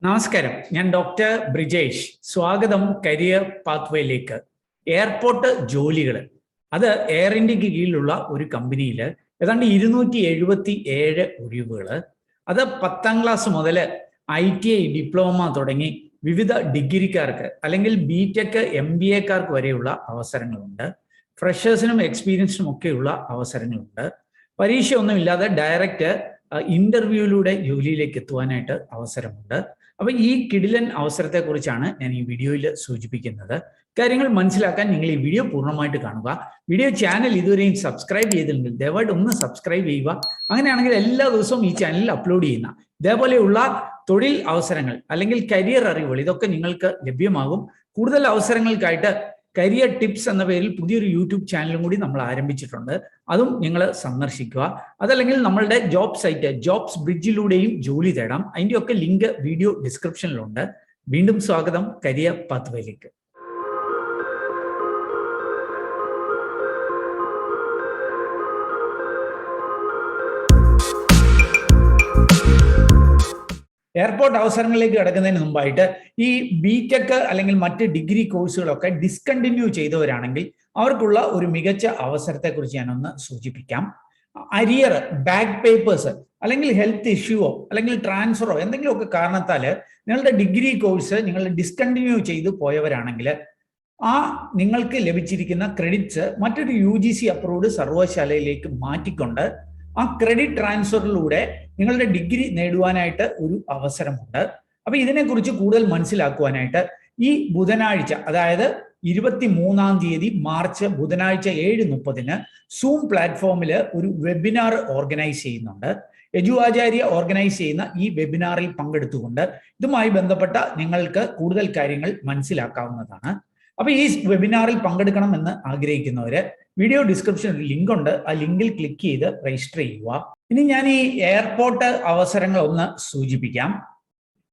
നമസ്കാരം, ഞാൻ ഡോക്ടർ ബ്രിജേഷ്. സ്വാഗതം കരിയർ പാത്വേയിലേക്ക്. എയർപോർട്ട് ജോലികൾ, അത് എയർ ഇന്ത്യക്ക് കീഴിലുള്ള ഒരു കമ്പനിയിൽ ഏതാണ്ട് 277 ഒഴിവുകൾ. അത് 10ാം ക്ലാസ് മുതൽ ITI ഡിപ്ലോമ തുടങ്ങി വിവിധ ഡിഗ്രിക്കാർക്ക് അല്ലെങ്കിൽ BTech MBAക്കാർക്ക് വരെയുള്ള അവസരങ്ങളുണ്ട്. ഫ്രഷേഴ്സിനും എക്സ്പീരിയൻസിനും ഒക്കെയുള്ള അവസരങ്ങളുണ്ട്. പരീക്ഷയൊന്നുമില്ലാതെ ഡയറക്റ്റ് ഇന്റർവ്യൂയിലൂടെ ജോലിയിലേക്ക് എത്തുവാനായിട്ട് അവസരമുണ്ട്. അപ്പൊ ഈ കിടിലൻ അവസരത്തെക്കുറിച്ചാണ് ഞാൻ ഈ വീഡിയോയിൽ സൂചിപ്പിക്കുന്നത്. കാര്യങ്ങൾ മനസ്സിലാക്കാൻ നിങ്ങൾ ഈ വീഡിയോ പൂർണ്ണമായിട്ട് കാണുക. വീഡിയോ ചാനൽ ഇതുവരെയും സബ്സ്ക്രൈബ് ചെയ്തില്ലെങ്കിൽ ദയവായിട്ട് ഒന്ന് സബ്സ്ക്രൈബ് ചെയ്യുക. അങ്ങനെയാണെങ്കിൽ എല്ലാ ദിവസവും ഈ ചാനലിൽ അപ്ലോഡ് ചെയ്യുന്ന ഇതേപോലെയുള്ള തൊഴിൽ അവസരങ്ങൾ അല്ലെങ്കിൽ കരിയർ അറിവുകൾ ഇതൊക്കെ നിങ്ങൾക്ക് ലഭ്യമാകും. കൂടുതൽ അവസരങ്ങൾക്കായിട്ട് കരിയർ ടിപ്സ് എന്ന പേരിൽ പുതിയൊരു യൂട്യൂബ് ചാനലും കൂടി നമ്മൾ ആരംഭിച്ചിട്ടുണ്ട്. അതും നിങ്ങൾ സന്ദർശിക്കുക. അതല്ലെങ്കിൽ നമ്മളുടെ ജോബ് സൈറ്റ് ജോബ്സ് ബ്രിഡ്ജിലൂടെയും ജോലി തേടാം. അതിൻ്റെയൊക്കെ ലിങ്ക് വീഡിയോ ഡിസ്ക്രിപ്ഷനിലുണ്ട്. വീണ്ടും സ്വാഗതം കരിയർ പാത്വേയിലേക്ക്. എയർപോർട്ട് അവസരങ്ങളിലേക്ക് കിടക്കുന്നതിന് മുമ്പായിട്ട് ഈ BTech അല്ലെങ്കിൽ മറ്റ് ഡിഗ്രി കോഴ്സുകളൊക്കെ ഡിസ്കണ്ടിന്യൂ ചെയ്തവരാണെങ്കിൽ അവർക്കുള്ള ഒരു മികച്ച അവസരത്തെക്കുറിച്ച് ഞാനൊന്ന് സൂചിപ്പിക്കാം. അരിയർ, ബാക്ക് പേപ്പേഴ്സ് അല്ലെങ്കിൽ ഹെൽത്ത് ഇഷ്യൂവോ അല്ലെങ്കിൽ ട്രാൻസ്ഫറോ എന്തെങ്കിലുമൊക്കെ കാരണത്താൽ നിങ്ങളുടെ ഡിഗ്രി കോഴ്സ് നിങ്ങൾ ഡിസ്കണ്ടിന്യൂ ചെയ്തു പോയവരാണെങ്കിൽ നിങ്ങൾക്ക് ലഭിച്ചിരിക്കുന്ന ക്രെഡിറ്റ്സ് മറ്റൊരു UGC അപ്രൂവ്ഡ് സർവകലാശാലയിലേക്ക് മാറ്റിക്കൊണ്ട് ആ ക്രെഡിറ്റ് ട്രാൻസ്ഫറിലൂടെ നിങ്ങളുടെ ഡിഗ്രി നേടുവാനായിട്ട് ഒരു അവസരമുണ്ട്. അപ്പൊ ഇതിനെക്കുറിച്ച് കൂടുതൽ മനസ്സിലാക്കുവാനായിട്ട് ഈ ബുധനാഴ്ച, അതായത് 23-ാം തീയതി മാർച്ച് ബുധനാഴ്ച 7:30 സൂം പ്ലാറ്റ്ഫോമിൽ ഒരു വെബിനാർ ഓർഗനൈസ് ചെയ്യുന്നുണ്ട്. യജുആചാര്യ ഓർഗനൈസ് ചെയ്യുന്ന ഈ വെബിനാറിൽ പങ്കെടുത്തുകൊണ്ട് ഇതുമായി ബന്ധപ്പെട്ട നിങ്ങൾക്ക് കൂടുതൽ കാര്യങ്ങൾ മനസ്സിലാക്കാവുന്നതാണ്. അപ്പൊ ഈ വെബിനാറിൽ പങ്കെടുക്കണം എന്ന് ആഗ്രഹിക്കുന്നവര് വീഡിയോ ഡിസ്ക്രിപ്ഷനിൽ ഒരു ലിങ്ക് ഉണ്ട്. ആ ലിങ്കിൽ ക്ലിക്ക് ചെയ്ത് രജിസ്റ്റർ ചെയ്യുക. ഇനി ഞാൻ ഈ എയർപോർട്ട് അവസരങ്ങൾ ഒന്ന് സൂചിപ്പിക്കാം.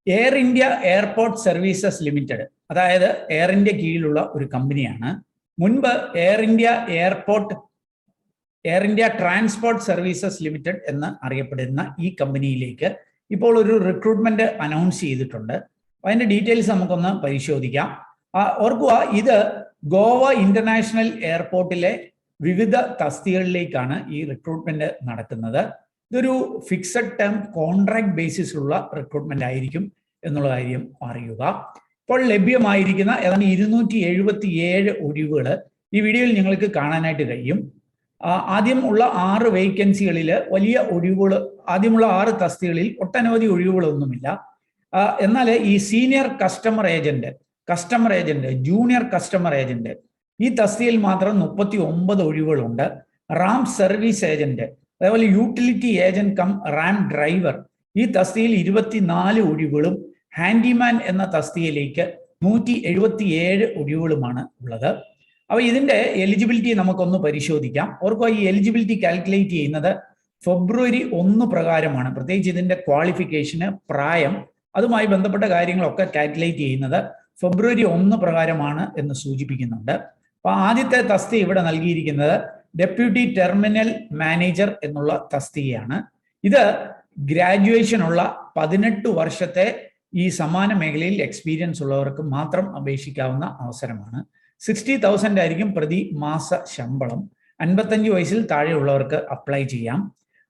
Air India airport services limited, അതായത് എയർ ഇന്ത്യ കീഴിലുള്ള ഒരു കമ്പനിയാണ്. മുൻപ് air India transport services limited എന്ന് അറിയപ്പെടുന്ന ഈ കമ്പനിയിലേക്ക് ഇപ്പോൾ ഒരു റിക്രൂട്ട്മെന്റ് അനൗൺസ് ചെയ്തിട്ടുണ്ട്. അതിന്റെ ഡീറ്റെയിൽസ് നമുക്കൊന്ന് പരിശോധിക്കാം. ഓർക്കുക, ഇത് ഗോവ ഇന്റർനാഷണൽ എയർപോർട്ടിലെ വിവിധ തസ്തികകളിലേക്കാണ് ഈ റിക്രൂട്ട്മെന്റ് നടക്കുന്നത്. ഇതൊരു ഫിക്സഡ് ടേം കോൺട്രാക്ട് ബേസിസിലുള്ള റിക്രൂട്ട്മെന്റ് ആയിരിക്കും എന്നുള്ള കാര്യം അറിയുക. ഇപ്പോൾ ലഭ്യമായിരിക്കുന്ന ഏതാണ്ട് 277 ഒഴിവുകൾ ഈ വീഡിയോയിൽ നിങ്ങൾക്ക് കാണാനായിട്ട് കഴിയും. ആദ്യം ഉള്ള 6 വേക്കൻസികളിൽ വലിയ ഒഴിവുകൾ, ആദ്യമുള്ള 6 തസ്തികകളിൽ ഒട്ടനവധി ഒഴിവുകളൊന്നുമില്ല. എന്നാൽ ഈ senior customer agent, junior customer agent ഈ തസ്തികയിൽ മാത്രം 39 ഒഴിവുകളുണ്ട്. റാം സർവീസ് ഏജന്റ്, അതേപോലെ utility agent cum ramp driver ഈ തസ്തികയിൽ 24 ഒഴിവുകളും ഹാൻഡിമാൻ എന്ന തസ്തികയിലേക്ക് 177 ഒഴിവുകളുമാണ് ഉള്ളത്. അപ്പൊ ഇതിന്റെ എലിജിബിലിറ്റി നമുക്കൊന്ന് പരിശോധിക്കാം. ഓർക്കുക, ഈ എലിജിബിലിറ്റി കാൽക്കുലേറ്റ് ചെയ്യുന്നത് ഫെബ്രുവരി 1 പ്രകാരമാണ്. പ്രത്യേകിച്ച് ഇതിന്റെ ക്വാളിഫിക്കേഷന്, പ്രായം, അതുമായി ബന്ധപ്പെട്ട കാര്യങ്ങളൊക്കെ കാൽക്കുലേറ്റ് ചെയ്യുന്നത് ഫെബ്രുവരി 1 പ്രകാരമാണ് എന്ന് സൂചിപ്പിക്കുന്നുണ്ട്. അപ്പൊ ആദ്യത്തെ തസ്തിക ഇവിടെ നൽകിയിരിക്കുന്നത് ഡെപ്യൂട്ടി ടെർമിനൽ മാനേജർ എന്നുള്ള തസ്തികയാണ്. ഇത് ഗ്രാജുവേഷൻ ഉള്ള 18 വർഷത്തെ ഈ സമാന മേഖലയിൽ എക്സ്പീരിയൻസ് ഉള്ളവർക്ക് മാത്രം അപേക്ഷിക്കാവുന്ന അവസരമാണ്. 60,000 ആയിരിക്കും പ്രതി മാസ ശമ്പളം. 55 വയസ്സിൽ താഴെയുള്ളവർക്ക് അപ്ലൈ ചെയ്യാം.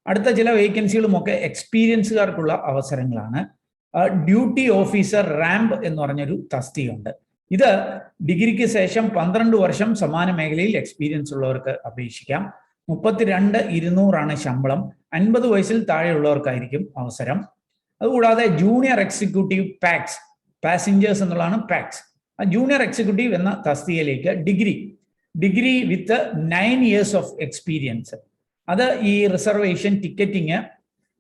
അടുത്ത ചില വേക്കൻസികളുമൊക്കെ എക്സ്പീരിയൻസുകാർക്കുള്ള അവസരങ്ങളാണ്. ഡ്യൂട്ടി ഓഫീസർ റാമ്പ് എന്ന് പറഞ്ഞൊരു തസ്തികയുണ്ട്. ഇത് ഡിഗ്രിക്ക് ശേഷം 12 വർഷം സമാന മേഖലയിൽ എക്സ്പീരിയൻസ് ഉള്ളവർക്ക് അപേക്ഷിക്കാം. 32,200 ശമ്പളം. 50 വയസ്സിൽ താഴെയുള്ളവർക്കായിരിക്കും അവസരം. അതുകൂടാതെ ജൂനിയർ എക്സിക്യൂട്ടീവ് പാക്സ്, പാസഞ്ചേഴ്സ് എന്നുള്ളതാണ് പാക്സ്. ജൂനിയർ എക്സിക്യൂട്ടീവ് എന്ന തസ്തികയിലേക്ക് degree with 9 years of experience. അത് ഈ reservation, ticketing,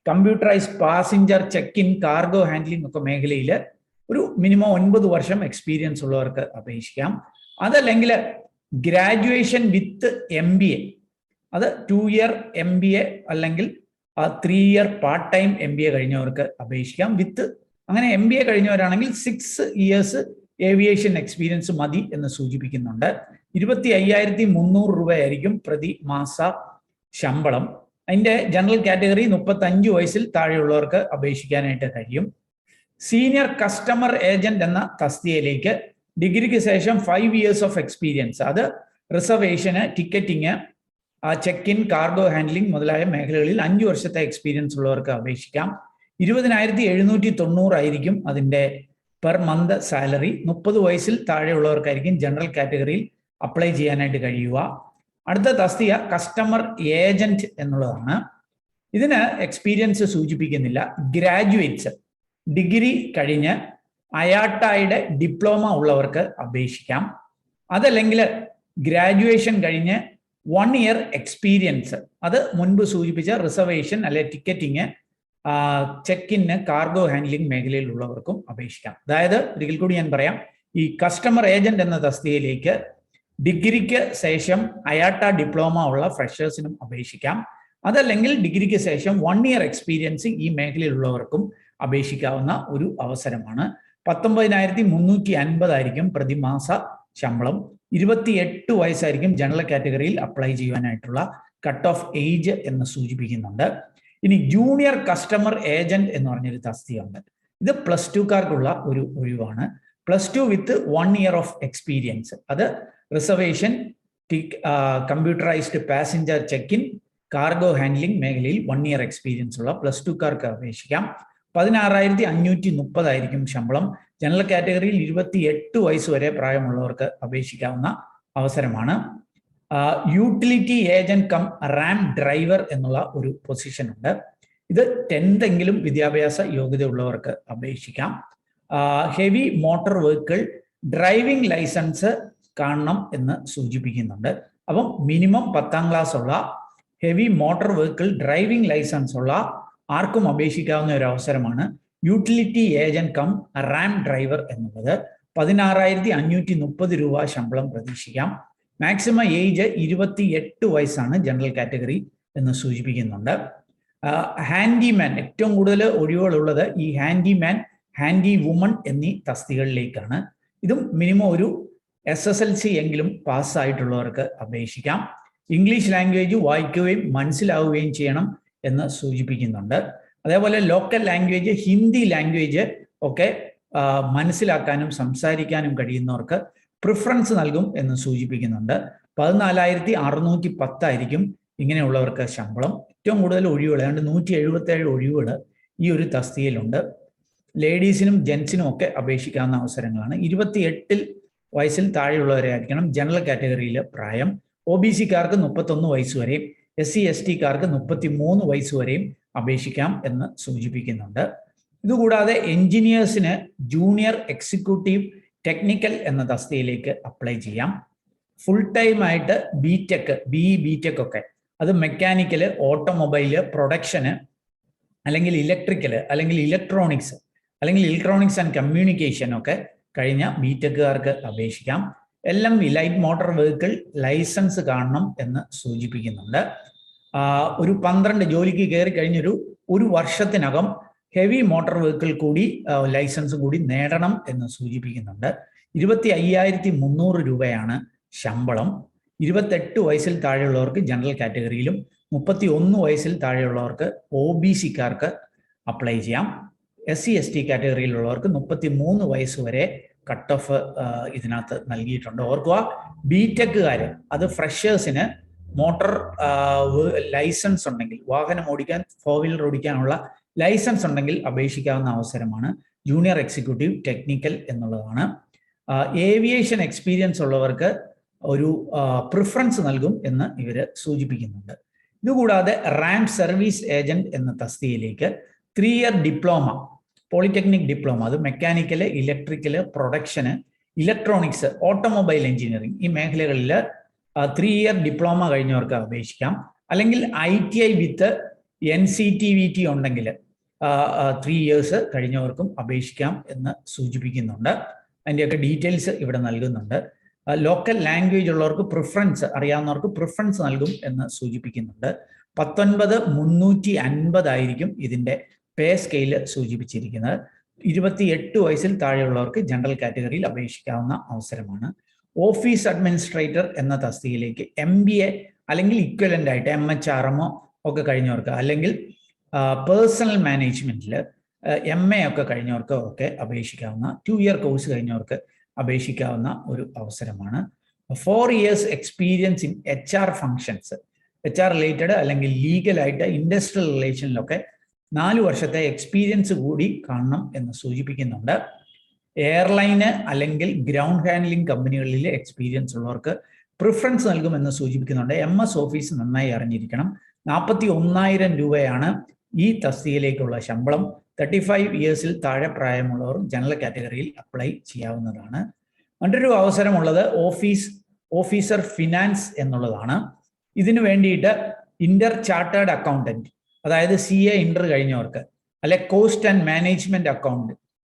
computerise passenger check in, cargo handling ഒക്കെ മേഖലയിൽ ഒരു മിനിമം 9 വർഷം എക്സ്പീരിയൻസ് ഉള്ളവർക്ക് അപേക്ഷിക്കാം. അതല്ലെങ്കിൽ ഗ്രാജുവേഷൻ വിത്ത് MBA, അത് 2 ഇയർ MBA അല്ലെങ്കിൽ 3 ഇയർ പാർട്ട് ടൈം MBA കഴിഞ്ഞവർക്ക് അപേക്ഷിക്കാം. അങ്ങനെ MBA കഴിഞ്ഞവരാണെങ്കിൽ 6 ഇയേഴ്സ് ഏവിയേഷൻ എക്സ്പീരിയൻസ് മതി എന്ന് സൂചിപ്പിക്കുന്നുണ്ട്. 25,300 രൂപയായിരിക്കും പ്രതി മാസ ശമ്പളം. അതിന്റെ ജനറൽ കാറ്റഗറി 35 വയസ്സിൽ താഴെയുള്ളവർക്ക് അപേക്ഷിക്കാനായിട്ട് കഴിയും. സീനിയർ കസ്റ്റമർ ഏജന്റ് എന്ന തസ്തികയിലേക്ക് ഡിഗ്രിക്ക് ശേഷം 5 years ഓഫ് എക്സ്പീരിയൻസ്, അത് റിസർവേഷന്, ticketing, check in, cargo handling മുതലായ മേഖലകളിൽ 5 വർഷത്തെ എക്സ്പീരിയൻസ് ഉള്ളവർക്ക് അപേക്ഷിക്കാം. 20,790 ആയിരിക്കും അതിൻ്റെ പെർ മന്ത് സാലറി. 30 വയസ്സിൽ താഴെയുള്ളവർക്കായിരിക്കും ജനറൽ കാറ്റഗറിയിൽ അപ്ലൈ ചെയ്യാനായിട്ട് കഴിയുക. അടുത്ത തസ്തിക കസ്റ്റമർ ഏജന്റ് എന്നുള്ളതാണ്. ഇതിന് എക്സ്പീരിയൻസ് സൂചിപ്പിക്കുന്നില്ല. ഗ്രാജുവേറ്റ്സ്, ഡിഗ്രി കഴിഞ്ഞ് അയാട്ടയുടെ ഡിപ്ലോമ ഉള്ളവർക്ക് അപേക്ഷിക്കാം. അതല്ലെങ്കിൽ ഗ്രാജുവേഷൻ കഴിഞ്ഞ് 1 year എക്സ്പീരിയൻസ്, അത് മുൻപ് സൂചിപ്പിച്ച റിസർവേഷൻ അല്ലെ ടിക്കറ്റിംഗ്, ചെക്ക് ഇന്, കാർഗോ ഹാൻഡ്ലിംഗ് മേഖലയിലുള്ളവർക്കും അപേക്ഷിക്കാം. അതായത് ഒരിക്കൽ കൂടി ഞാൻ പറയാം, ഈ കസ്റ്റമർ ഏജന്റ് എന്ന തസ്തികയിലേക്ക് ഡിഗ്രിക്ക് ശേഷം അയാട്ട ഡിപ്ലോമ ഉള്ള ഫ്രഷേഴ്സിനും അപേക്ഷിക്കാം. അതല്ലെങ്കിൽ ഡിഗ്രിക്ക് ശേഷം 1 year എക്സ്പീരിയൻസ് ഈ മേഖലയിലുള്ളവർക്കും അപേക്ഷിക്കാവുന്ന ഒരു അവസരമാണ്. 19,350 ആയിരിക്കും പ്രതിമാസ ശമ്പളം. 28 വയസ്സായിരിക്കും ജനറൽ കാറ്റഗറിയിൽ അപ്ലൈ ചെയ്യുവാനായിട്ടുള്ള കട്ട് ഓഫ് ഏജ് എന്ന് സൂചിപ്പിക്കുന്നുണ്ട്. ഇനി ജൂനിയർ കസ്റ്റമർ ഏജന്റ് എന്ന് പറഞ്ഞൊരു തസ്തികയുണ്ട്. ഇത് +2കാർക്കുള്ള ഒരു ഒഴിവാണ്. +2 വിത്ത് 1 year ഓഫ് എക്സ്പീരിയൻസ്, അത് reservation, computerised passenger check in, cargo handling മേഖലയിൽ 1 year എക്സ്പീരിയൻസ് ഉള്ള +2കാർക്ക് അപേക്ഷിക്കാം. 16,530 ആയിരിക്കും ശമ്പളം. ജനറൽ കാറ്റഗറിയിൽ 28 വയസ്സ് വരെ പ്രായമുള്ളവർക്ക് അപേക്ഷിക്കാവുന്ന അവസരമാണ്. Utility agent cum ramp driver എന്നുള്ള ഒരു പൊസിഷൻ ഉണ്ട്. ഇത് 10th എങ്കിലും വിദ്യാഭ്യാസ യോഗ്യതയുള്ളവർക്ക് അപേക്ഷിക്കാം. Heavy motor vehicle driving licence കാണണം എന്ന് സൂചിപ്പിക്കുന്നുണ്ട്. അപ്പം മിനിമം 10ാം ക്ലാസ് ഉള്ള, heavy motor vehicle driving licence ഉള്ള ആർക്കും അപേക്ഷിക്കാവുന്ന ഒരു അവസരമാണ് utility agent cum ramp driver എന്നുള്ളത്. 16,530 രൂപ ശമ്പളം പ്രതീക്ഷിക്കാം. മാക്സിമം ഏജ് 28 വയസ്സാണ് ജനറൽ കാറ്റഗറി എന്ന് സൂചിപ്പിക്കുന്നുണ്ട്. ഹാൻഡിമാൻ, ഏറ്റവും കൂടുതൽ ഒഴിവുകളുള്ളത് ഈ ഹാൻഡിമാൻ, ഹാൻഡി വുമൺ എന്നീ തസ്തികകളിലേക്കാണ്. ഇതും മിനിമം ഒരു SSLC എങ്കിലും പാസ്സായിട്ടുള്ളവർക്ക് അപേക്ഷിക്കാം. ഇംഗ്ലീഷ് ലാംഗ്വേജ് വായിക്കുകയും മനസ്സിലാവുകയും ചെയ്യണം എന്ന് സൂചിപ്പിക്കുന്നുണ്ട്. അതേപോലെ ലോക്കൽ ലാംഗ്വേജ്, ഹിന്ദി ലാംഗ്വേജ് ഒക്കെ മനസ്സിലാക്കാനും സംസാരിക്കാനും കഴിയുന്നവർക്ക് പ്രിഫറൻസ് നൽകും എന്ന് സൂചിപ്പിക്കുന്നുണ്ട്. 14,610 ആയിരിക്കും ഇങ്ങനെയുള്ളവർക്ക് ശമ്പളം. ഏറ്റവും കൂടുതൽ ഒഴിവുകൾ, ഏതാണ്ട് 177 ഒഴിവുകൾ ഈ ഒരു തസ്തികയിലുണ്ട്. ലേഡീസിനും ജെൻസിനും ഒക്കെ അപേക്ഷിക്കാവുന്ന അവസരങ്ങളാണ്. 28 വയസ്സിൽ താഴെയുള്ളവരെ ആയിരിക്കണം ജനറൽ കാറ്റഗറിയിലെ പ്രായം. OBC-കാർക്ക് 31 വയസ്സ് വരെയും SC/ST-കാർക്ക് 33 വയസ്സ് വരെയും അപേക്ഷിക്കാം എന്ന് സൂചിപ്പിക്കുന്നുണ്ട്. ഇതുകൂടാതെ എഞ്ചിനീയേഴ്സിന് ജൂനിയർ എക്സിക്യൂട്ടീവ് ടെക്നിക്കൽ എന്ന തസ്തികയിലേക്ക് അപ്ലൈ ചെയ്യാം. ഫുൾ ടൈം ആയിട്ട് BTech, BTech ഒക്കെ, അത് മെക്കാനിക്കല്, ഓട്ടോമൊബൈല്, പ്രൊഡക്ഷന്, അല്ലെങ്കിൽ ഇലക്ട്രിക്കല്, അല്ലെങ്കിൽ ഇലക്ട്രോണിക്സ്, അല്ലെങ്കിൽ ഇലക്ട്രോണിക്സ് ആൻഡ് കമ്മ്യൂണിക്കേഷൻ ഒക്കെ കഴിഞ്ഞ BTech-കാർക്ക് അപേക്ഷിക്കാം. LMV light motor vehicle licence കാണണം എന്ന് സൂചിപ്പിക്കുന്നുണ്ട്. ഒരു 12 ജോലിക്ക് കയറി കഴിഞ്ഞൊരു വർഷത്തിനകം ഹെവി മോട്ടോർ വെഹിക്കിൾ കൂടി ലൈസൻസ് കൂടി നേടണം എന്ന് സൂചിപ്പിക്കുന്നുണ്ട്. 25,300 രൂപയാണ് ശമ്പളം. 28 വയസ്സിൽ താഴെയുള്ളവർക്ക് ജനറൽ കാറ്റഗറിയിലും 31 വയസ്സിൽ താഴെയുള്ളവർക്ക് OBC-കാർക്ക് അപ്ലൈ ചെയ്യാം. SC/ST കാറ്റഗറിയിലുള്ളവർക്ക് 33 വയസ്സ് വരെ കട്ട് ഓഫ് ഇതിനകത്ത് നൽകിയിട്ടുണ്ട്. ഓർക്കുക, BTech-കാർ, അത് ഫ്രഷേഴ്സിന് മോട്ടോർ ലൈസൻസ് ഉണ്ടെങ്കിൽ, വാഹനം ഓടിക്കാൻ, 4 വീലർ ഓടിക്കാനുള്ള ലൈസൻസ് ഉണ്ടെങ്കിൽ അപേക്ഷിക്കാവുന്ന അവസരമാണ്. ജൂനിയർ എക്സിക്യൂട്ടീവ് ടെക്നിക്കൽ എന്നുള്ളതാണ്. ഏവിയേഷൻ എക്സ്പീരിയൻസ് ഉള്ളവർക്ക് ഒരു പ്രിഫറൻസ് നൽകും എന്ന് ഇവർ സൂചിപ്പിക്കുന്നുണ്ട്. ഇതുകൂടാതെ റാം സർവീസ് ഏജന്റ് എന്ന തസ്തികയിലേക്ക് 3 year ഡിപ്ലോമ, പോളിടെക്നിക് ഡിപ്ലോമ, അത് mechanical, electrical, production, electronics, automobile engineering, ഈ മേഖലകളിൽ 3 year ഡിപ്ലോമ കഴിഞ്ഞവർക്ക് അപേക്ഷിക്കാം. അല്ലെങ്കിൽ ITI വിത്ത് NCTVT ഉണ്ടെങ്കിൽ 3 years കഴിഞ്ഞവർക്കും അപേക്ഷിക്കാം എന്ന് സൂചിപ്പിക്കുന്നുണ്ട്. അതിൻ്റെയൊക്കെ ഡീറ്റെയിൽസ് ഇവിടെ നൽകുന്നുണ്ട്. ലോക്കൽ ലാംഗ്വേജ് ഉള്ളവർക്ക് പ്രിഫറൻസ്, അറിയാവുന്നവർക്ക് പ്രിഫറൻസ് നൽകും എന്ന് സൂചിപ്പിക്കുന്നുണ്ട്. 19,350 ആയിരിക്കും ഇതിൻ്റെ പേ സ്കെയില് സൂചിപ്പിച്ചിരിക്കുന്നത്. 28 വയസ്സിൽ താഴെയുള്ളവർക്ക് ജനറൽ കാറ്റഗറിയിൽ അപേക്ഷിക്കാവുന്ന അവസരമാണ്. ഓഫീസ് അഡ്മിനിസ്ട്രേറ്റർ എന്ന തസ്തികയിലേക്ക് MBA അല്ലെങ്കിൽ ഇക്വലൻ്റ് ആയിട്ട് MHRMO ഒക്കെ കഴിഞ്ഞവർക്ക്, അല്ലെങ്കിൽ പേഴ്സണൽ മാനേജ്മെന്റിൽ, MA ഒക്കെ കഴിഞ്ഞവർക്ക് ഒക്കെ അപേക്ഷിക്കാവുന്ന 2-year കോഴ്സ് കഴിഞ്ഞവർക്ക് അപേക്ഷിക്കാവുന്ന ഒരു അവസരമാണ്. 4 years experience in HR functions, HR related അല്ലെങ്കിൽ ലീഗലായിട്ട് ഇൻഡസ്ട്രിയൽ റിലേഷനിലൊക്കെ 4 വർഷത്തെ എക്സ്പീരിയൻസ് കൂടി കാണണം എന്ന് സൂചിപ്പിക്കുന്നുണ്ട്. എയർലൈന് അല്ലെങ്കിൽ ഗ്രൗണ്ട് ഹാൻഡ്ലിംഗ് കമ്പനികളിലെ എക്സ്പീരിയൻസ് ഉള്ളവർക്ക് പ്രിഫറൻസ് നൽകുമെന്ന് സൂചിപ്പിക്കുന്നുണ്ട്. MS ഓഫീസ് നന്നായി അറിഞ്ഞിരിക്കണം. 41,000 രൂപയാണ് ഈ തസ്തികയിലേക്കുള്ള ശമ്പളം. 35 ഇയേഴ്സിൽ താഴെ പ്രായമുള്ളവർ ജനറൽ കാറ്റഗറിയിൽ അപ്ലൈ ചെയ്യാവുന്നതാണ്. മറ്റൊരു അവസരമുള്ളത് ഓഫീസർ ഫിനാൻസ് എന്നുള്ളതാണ്. ഇതിനു വേണ്ടിയിട്ട് ചാർട്ടേഡ് അക്കൗണ്ടന്റ്, അതായത് CA ഇന്റർ കഴിഞ്ഞവർക്ക്, അല്ലെ cost and management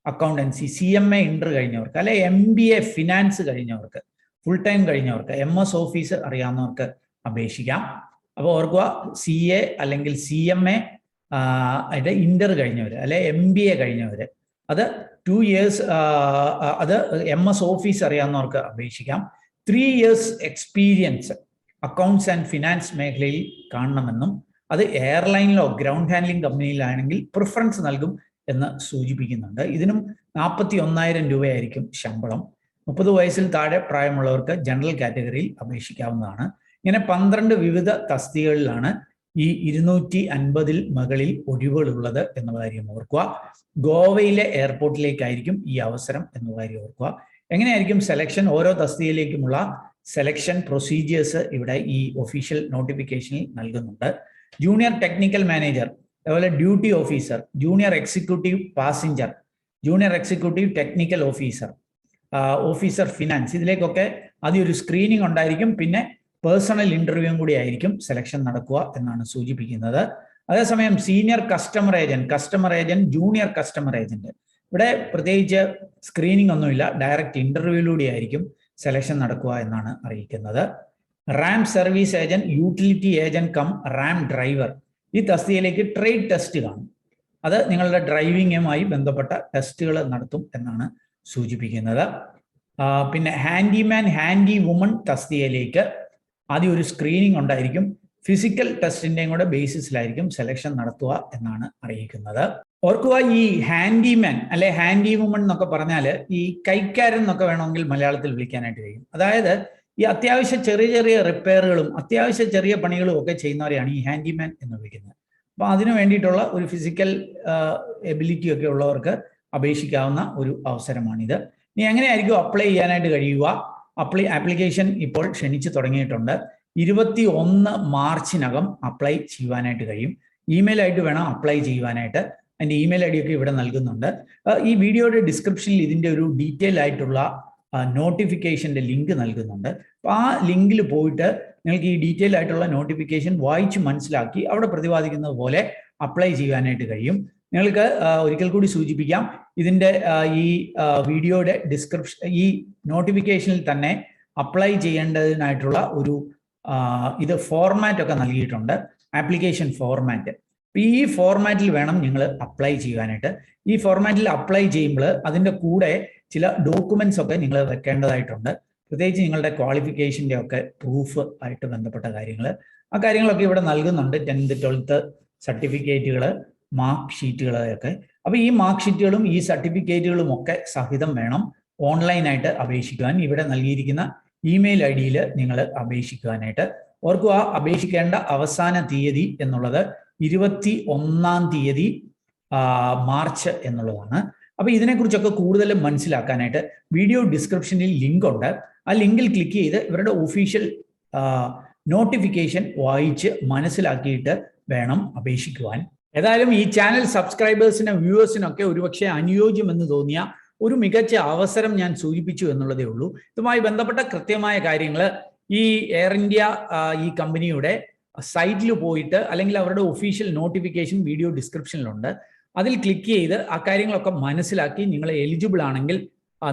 accountancy CMA inter കഴിഞ്ഞവർക്ക്, അല്ലെ MBA ഫിനാൻസ് കഴിഞ്ഞവർക്ക്, ഫുൾ ടൈം കഴിഞ്ഞവർക്ക്, MS ഓഫീസ് അറിയാവുന്നവർക്ക് അപേക്ഷിക്കാം. അപ്പോൾ ഓർക്കുക, CA അല്ലെങ്കിൽ CMA ഇന്റർ കഴിഞ്ഞവർ, അല്ലെ MBA കഴിഞ്ഞവർ, അത് 2 years, അത് MS ഓഫീസ് അറിയാവുന്നവർക്ക് അപേക്ഷിക്കാം. 3 years experience accounts and finance മേഖലയിൽ കാണണമെന്നും അത് എയർലൈനിലോ ഗ്രൗണ്ട് ഹാൻഡ്ലിംഗ് കമ്പനിയിലാണെങ്കിൽ പ്രിഫറൻസ് നൽകും എന്ന് സൂചിപ്പിക്കുന്നുണ്ട്. ഇതിനും 41,000 രൂപയായിരിക്കും ശമ്പളം. 30 വയസ്സിൽ താഴെ പ്രായമുള്ളവർക്ക് ജനറൽ കാറ്റഗറിയിൽ അപേക്ഷിക്കാവുന്നതാണ്. ഇങ്ങനെ 12 വിവിധ തസ്തികകളിലാണ് ഈ 250 മുകളിൽ ഒഴിവുകളുള്ളത് എന്ന കാര്യം ഓർക്കുക. ഗോവയിലെ എയർപോർട്ടിലേക്കായിരിക്കും ഈ അവസരം എന്ന കാര്യം ഓർക്കുക. എങ്ങനെയായിരിക്കും സെലക്ഷൻ? ഓരോ തസ്തികയിലേക്കുമുള്ള സെലക്ഷൻ പ്രൊസീജിയേഴ്സ് ഇവിടെ ഈ ഒഫീഷ്യൽ നോട്ടിഫിക്കേഷനിൽ നൽകുന്നുണ്ട്. ജൂനിയർ ടെക്നിക്കൽ മാനേജർ, അതുപോലെ duty officer, junior executive passenger, junior executive technical officer, officer finance, ഇതിലേക്കൊക്കെ ആദ്യം ഒരു സ്ക്രീനിങ് ഉണ്ടായിരിക്കും. പിന്നെ പേഴ്സണൽ ഇന്റർവ്യൂവും കൂടി ആയിരിക്കും സെലക്ഷൻ നടക്കുക എന്നാണ് സൂചിപ്പിക്കുന്നത്. അതേസമയം senior customer agent, junior customer agent, ഇവിടെ പ്രത്യേകിച്ച് സ്ക്രീനിങ് ഒന്നുമില്ല, ഡയറക്റ്റ് ഇന്റർവ്യൂയിലൂടെ ആയിരിക്കും സെലക്ഷൻ നടക്കുക എന്നാണ് അറിയിക്കുന്നത്. Ramp service agent, utility agent cum ramp driver, ഈ തസ്തികയിലേക്ക് ട്രേഡ് ടെസ്റ്റ് കാണും. അത് നിങ്ങളുടെ ഡ്രൈവിങ്ങുമായി ബന്ധപ്പെട്ട ടെസ്റ്റുകൾ നടത്തും എന്നാണ് സൂചിപ്പിക്കുന്നത്. പിന്നെ ഹാൻഡിമാൻ, ഹാൻഡി വുമൺ തസ്തികയിലേക്ക് ആദ്യം ഒരു സ്ക്രീനിങ് ഉണ്ടായിരിക്കും. ഫിസിക്കൽ ടെസ്റ്റിന്റെയും കൂടെ ബേസിസിലായിരിക്കും സെലക്ഷൻ നടത്തുക എന്നാണ് അറിയിക്കുന്നത്. ഓർക്കുക, ഈ ഹാൻഡിമാൻ അല്ലെ ഹാൻഡി വുമൺ എന്നൊക്കെ പറഞ്ഞാൽ ഈ കൈക്കാരൻ എന്നൊക്കെ വേണമെങ്കിൽ മലയാളത്തിൽ വിളിക്കാനായിട്ട് കഴിയും. അതായത് ഈ അത്യാവശ്യം ചെറിയ ചെറിയ റിപ്പയറുകളും അത്യാവശ്യം ചെറിയ പണികളും ഒക്കെ ചെയ്യുന്നവരെയാണ് ഈ ഹാൻഡിമാൻ എന്ന് വിളിക്കുന്നത്. അപ്പോൾ അതിനു വേണ്ടിയിട്ടുള്ള ഒരു ഫിസിക്കൽ എബിലിറ്റി ഒക്കെ ഉള്ളവർക്ക് അപേക്ഷിക്കാവുന്ന ഒരു അവസരമാണിത്. ഇനി എങ്ങനെയായിരിക്കും അപ്ലൈ ചെയ്യാനായിട്ട് കഴിയുക? ആപ്ലിക്കേഷൻ ഇപ്പോൾ ക്ഷണിച്ചു തുടങ്ങിയിട്ടുണ്ട്. 21 മാർച്ചിനകം അപ്ലൈ ചെയ്യുവാനായിട്ട് കഴിയും. ഇമെയിൽ ആയിട്ട് വേണം അപ്ലൈ ചെയ്യുവാനായിട്ട്. അതിൻ്റെ ഇമെയിൽ ID ഒക്കെ ഇവിടെ നൽകുന്നുണ്ട്. ഈ വീഡിയോയുടെ ഡിസ്ക്രിപ്ഷനിൽ ഇതിൻ്റെ ഒരു ഡീറ്റെയിൽ ആയിട്ടുള്ള നോട്ടിഫിക്കേഷൻ്റെ ലിങ്ക് നൽകുന്നുണ്ട്. അപ്പോൾ ആ ലിങ്കിൽ പോയിട്ട് നിങ്ങൾക്ക് ഈ ഡീറ്റെയിൽ ആയിട്ടുള്ള നോട്ടിഫിക്കേഷൻ വായിച്ച് മനസ്സിലാക്കി അവിടെ പ്രതിപാദിക്കുന്നത് പോലെ അപ്ലൈ ചെയ്യാനായിട്ട് കഴിയും. നിങ്ങൾക്ക് ഒരിക്കൽ കൂടി സൂചിപ്പിക്കാം, ഇതിൻ്റെ ഈ വീഡിയോയുടെ ഡിസ്ക്രിപ്ഷൻ, ഈ നോട്ടിഫിക്കേഷനിൽ തന്നെ അപ്ലൈ ചെയ്യേണ്ടതിനായിട്ടുള്ള ഒരു ഇത് ഫോർമാറ്റ് ഒക്കെ നൽകിയിട്ടുണ്ട്, ആപ്ലിക്കേഷൻ ഫോർമാറ്റ്. ഈ ഫോർമാറ്റിൽ വേണം നിങ്ങൾ അപ്ലൈ ചെയ്യാനായിട്ട്. ഈ ഫോർമാറ്റിൽ അപ്ലൈ ചെയ്യുമ്പോൾ അതിൻ്റെ കൂടെ ചില ഡോക്യുമെന്റ്സ് ഒക്കെ നിങ്ങൾ വെക്കേണ്ടതായിട്ടുണ്ട്. പ്രത്യേകിച്ച് നിങ്ങളുടെ ക്വാളിഫിക്കേഷൻ്റെ ഒക്കെ പ്രൂഫ് ആയിട്ട് ബന്ധപ്പെട്ട കാര്യങ്ങൾ, ആ കാര്യങ്ങളൊക്കെ ഇവിടെ നൽകുന്നുണ്ട്. 10th 12th സർട്ടിഫിക്കറ്റുകൾ, മാർക്ക് ഷീറ്റുകളൊക്കെ. അപ്പോൾ ഈ മാർക്ക് ഷീറ്റുകളും ഈ സർട്ടിഫിക്കറ്റുകളും ഒക്കെ സഹിതം വേണം ഓൺലൈനായിട്ട് അപേക്ഷിക്കുവാൻ. ഇവിടെ നൽകിയിരിക്കുന്ന ഇമെയിൽ ID നിങ്ങൾ അപേക്ഷിക്കുവാനായിട്ട്. ഓർക്കുക, അപേക്ഷിക്കേണ്ട അവസാന തീയതി എന്നുള്ളത് 21 മാർച്ച് എന്നുള്ളതാണ്. അപ്പോൾ ഇതിനെക്കുറിച്ചൊക്കെ കൂടുതൽ മനസ്സിലാക്കാനായിട്ട് വീഡിയോ ഡിസ്ക്രിപ്ഷനിൽ ലിങ്ക് ഉണ്ട്. ആ ലിങ്കിൽ ക്ലിക്ക് ചെയ്ത് ഇവരുടെ ഒഫീഷ്യൽ നോട്ടിഫിക്കേഷൻ വായിച്ച് മനസ്സിലാക്കിയിട്ട് വേണം അപേക്ഷിക്കുവാൻ. ഏതായാലും ഈ ചാനൽ സബ്സ്ക്രൈബേഴ്സിനും വ്യൂവേഴ്സിനൊക്കെ ഒരുപക്ഷെ അനുയോജ്യമെന്ന് തോന്നിയ ഒരു മികച്ച അവസരം ഞാൻ സൂചിപ്പിച്ചു എന്നുള്ളതേ ഉള്ളൂ. ഇതുമായി ബന്ധപ്പെട്ട കൃത്യമായ കാര്യങ്ങൾ ഈ എയർ ഇന്ത്യ ഈ കമ്പനിയുടെ സൈറ്റിൽ പോയിട്ട് അല്ലെങ്കിൽ അവരുടെ ഒഫീഷ്യൽ നോട്ടിഫിക്കേഷൻ വീഡിയോ ഡിസ്ക്രിപ്ഷനിലുണ്ട്. അതിൽ ക്ലിക്ക് ചെയ്ത് ആ കാര്യങ്ങളൊക്കെ മനസ്സിലാക്കി നിങ്ങൾ എലിജിബിൾ ആണെങ്കിൽ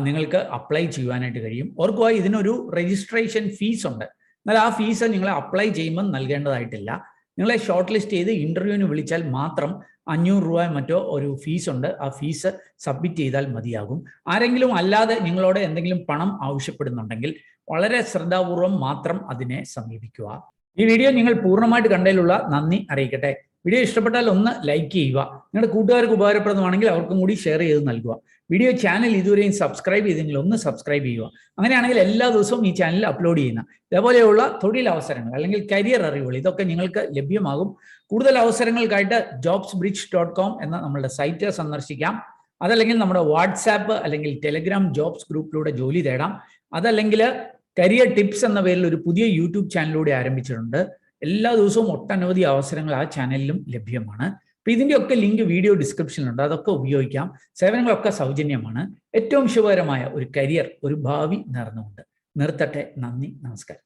നിങ്ങൾക്ക് അപ്ലൈ ചെയ്യുവാനായിട്ട് കഴിയും. ഓർക്കുക, ഇതിനൊരു രജിസ്ട്രേഷൻ ഫീസ് ഉണ്ട്. എന്നാൽ ആ ഫീസ് നിങ്ങൾ അപ്ലൈ ചെയ്യുമ്പോൾ നൽകേണ്ടതായിട്ടില്ല. നിങ്ങളെ ഷോർട്ട് ലിസ്റ്റ് ചെയ്ത് ഇന്റർവ്യൂവിന് വിളിച്ചാൽ മാത്രം 500 രൂപ മറ്റോ ഒരു ഫീസ് ഉണ്ട്. ആ ഫീസ് സബ്മിറ്റ് ചെയ്താൽ മതിയാകും. ആരെങ്കിലും അല്ലാതെ നിങ്ങളോട് എന്തെങ്കിലും പണം ആവശ്യപ്പെടുന്നുണ്ടെങ്കിൽ വളരെ ശ്രദ്ധാപൂർവം മാത്രം അതിനെ സമീപിക്കുക. ഈ വീഡിയോ നിങ്ങൾ പൂർണ്ണമായിട്ട് കണ്ടതിലുള്ള നന്ദി അറിയിക്കട്ടെ. വീഡിയോ ഇഷ്ടപ്പെട്ടാൽ ഒന്ന് ലൈക്ക് ചെയ്യുക. നിങ്ങളുടെ കൂട്ടുകാർക്ക് ഉപകാരപ്രദമാണെങ്കിൽ അവർക്കും കൂടി ഷെയർ ചെയ്ത് നൽകുക. വീഡിയോ ചാനൽ ഇതുവരെയും സബ്സ്ക്രൈബ് ചെയ്തെങ്കിൽ ഒന്ന് സബ്സ്ക്രൈബ് ചെയ്യുക. അങ്ങനെയാണെങ്കിൽ എല്ലാ ദിവസവും ഈ ചാനലിൽ അപ്ലോഡ് ചെയ്യുന്ന ഇതേപോലെയുള്ള തൊഴിലവസരങ്ങൾ അല്ലെങ്കിൽ കരിയർ അറിവുകൾ ഇതൊക്കെ നിങ്ങൾക്ക് ലഭ്യമാകും. കൂടുതൽ അവസരങ്ങൾക്കായിട്ട് jobsbridge.com എന്ന നമ്മളുടെ സൈറ്റ് സന്ദർശിക്കാം. അതല്ലെങ്കിൽ നമ്മുടെ വാട്സാപ്പ് അല്ലെങ്കിൽ ടെലഗ്രാം ജോബ്സ് ഗ്രൂപ്പിലൂടെ ജോലി തേടാം. അതല്ലെങ്കിൽ കരിയർ ടിപ്സ് എന്ന പേരിൽ ഒരു പുതിയ യൂട്യൂബ് ചാനലിലൂടെ ആരംഭിച്ചിട്ടുണ്ട്. എല്ലാ ദിവസവും ഒട്ടനവധി അവസരങ്ങൾ ആ ചാനലിലും ലഭ്യമാണ്. അപ്പോൾ ഇതിൻ്റെയൊക്കെ ലിങ്ക് വീഡിയോ ഡിസ്ക്രിപ്ഷനിലുണ്ട്. അതൊക്കെ ഉപയോഗിക്കാം. സേവനങ്ങളൊക്കെ സൗജന്യമാണ്. ഏറ്റവും ശുഭകരമായ ഒരു കരിയർ, ഒരു ഭാവി നേർന്നുകൊണ്ട് നിർത്തട്ടെ. നന്ദി, നമസ്കാരം.